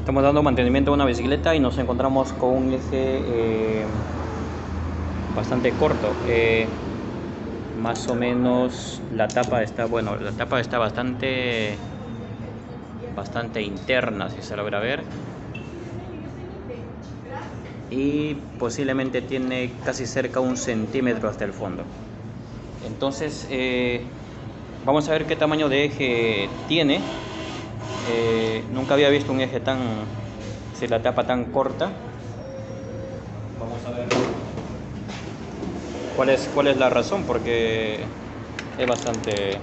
Estamos dando mantenimiento a una bicicleta y nos encontramos con un eje bastante corto. Más o menos la tapa está, bueno, la tapa está bastante interna, si se logra ver. Y posiblemente tiene casi cerca 1 centímetro hasta el fondo. Entonces vamos a ver qué tamaño de eje tiene. Nunca había visto un eje si la tapa tan corta. Vamos a ver cuál es la razón, porque es bastante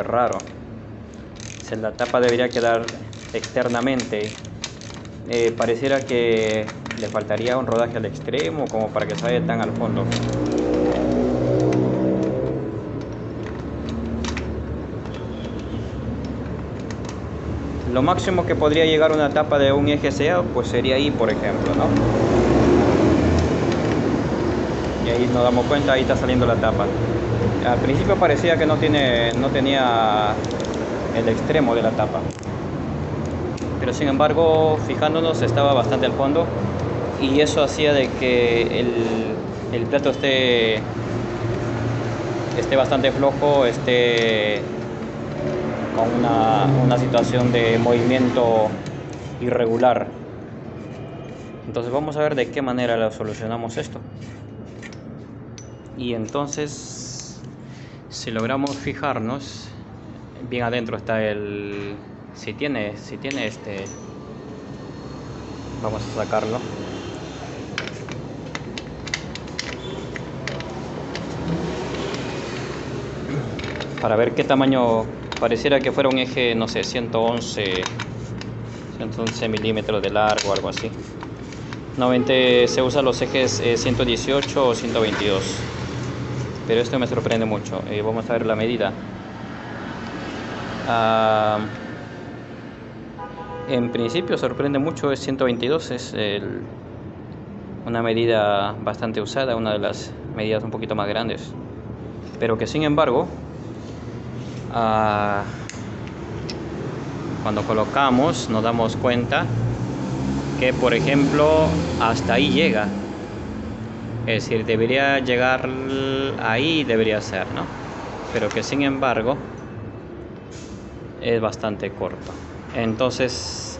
raro. La tapa debería quedar externamente. Pareciera que le faltaría un rodaje al extremo como para que se vaya tan al fondo. Lo máximo que podría llegar una tapa de un eje sellado pues sería ahí, por ejemplo, ¿no? Y ahí nos damos cuenta, ahí está saliendo la tapa. Al principio parecía que no tenía el extremo de la tapa, pero sin embargo, fijándonos, estaba bastante al fondo, y eso hacía de que el plato esté bastante flojo, esté con una situación de movimiento irregular. Entonces vamos a ver de qué manera lo solucionamos esto. Y entonces, si logramos fijarnos, bien adentro está si tiene vamos a sacarlo. Para ver qué tamaño, pareciera que fuera un eje, no sé, 111 milímetros de largo, algo así. Normalmente se usan los ejes 118 o 122, pero esto me sorprende mucho. Vamos a ver la medida. En principio sorprende mucho, es 122, es una medida bastante usada, una de las medidas un poquito más grandes, pero que sin embargo cuando colocamos nos damos cuenta que, por ejemplo, hasta ahí llega. Es decir, debería llegar ahí, debería ser, ¿no? Pero que sin embargo es bastante corto. Entonces,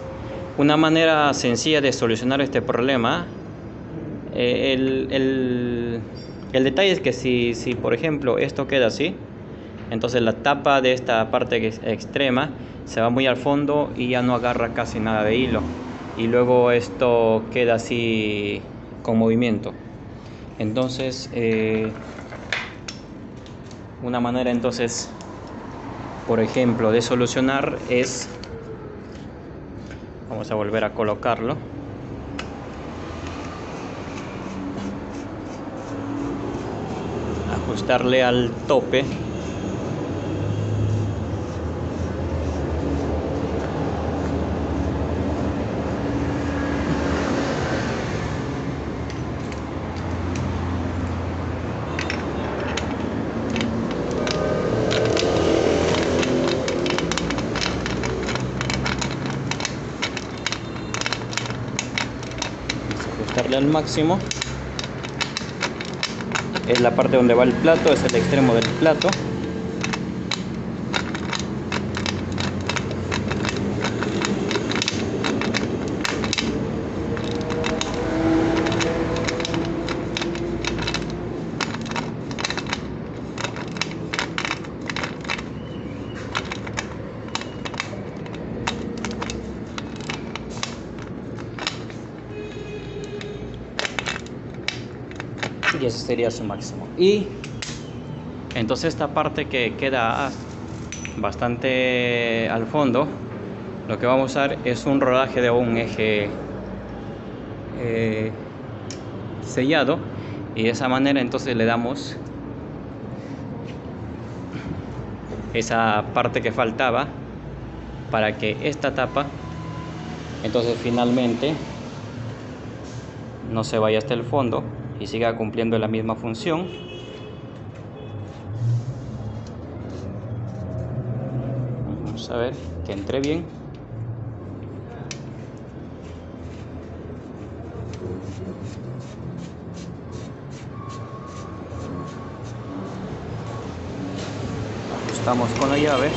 una manera sencilla de solucionar este problema, el detalle es que si por ejemplo esto queda así, entonces la tapa de esta parte que es extrema se va muy al fondo y ya no agarra casi nada de hilo, y luego esto queda así con movimiento. Entonces una manera entonces, por ejemplo, de solucionar es, vamos a volver a colocarlo, ajustarle al tope. Ajustarle al máximo. Es la parte donde va el plato, es el extremo del plato. Y ese sería su máximo. Y entonces esta parte que queda bastante al fondo, lo que vamos a usar es un rodaje de un eje sellado, y de esa manera entonces le damos esa parte que faltaba para que esta tapa entonces finalmente no se vaya hasta el fondo y siga cumpliendo la misma función. Vamos a ver que entre bien. Estamos con la llave.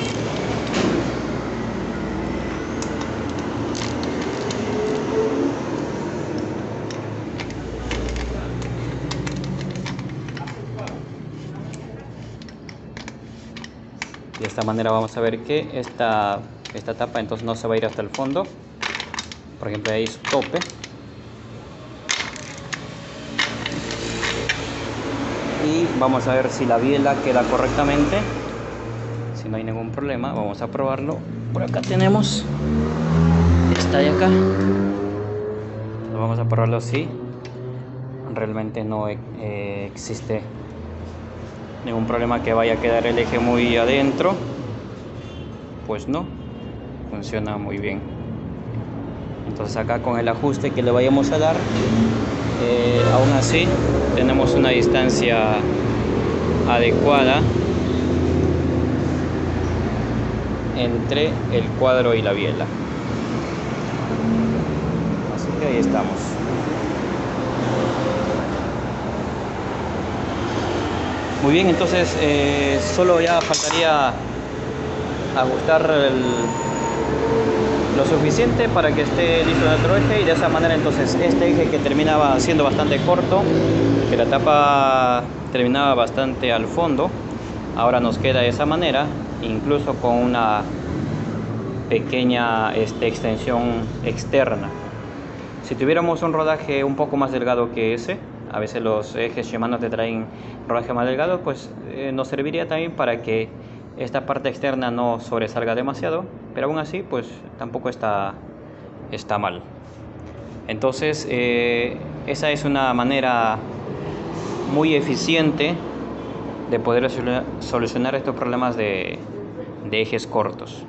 De esta manera vamos a ver que esta tapa entonces no se va a ir hasta el fondo. Por ejemplo, ahí su tope. Y vamos a ver si la biela queda correctamente. Si no hay ningún problema, vamos a probarlo. Por acá tenemos esta de acá. Vamos a probarlo si realmente no existe ningún problema que vaya a quedar el eje muy adentro. Pues no, funciona muy bien. Entonces acá con el ajuste que le vayamos a dar, aún así tenemos una distancia adecuada entre el cuadro y la biela. Así que ahí estamos. Muy bien, entonces solo ya faltaría ajustar lo suficiente para que esté listo nuestro eje, y de esa manera entonces este eje, que terminaba siendo bastante corto, que la tapa terminaba bastante al fondo, ahora nos queda de esa manera, incluso con una pequeña extensión externa. Si tuviéramos un rodaje un poco más delgado que ese, a veces los ejes Shimano te traen rodaje más delgado, pues nos serviría también para que esta parte externa no sobresalga demasiado, pero aún así pues tampoco está mal. Entonces esa es una manera muy eficiente de poder solucionar estos problemas de ejes cortos.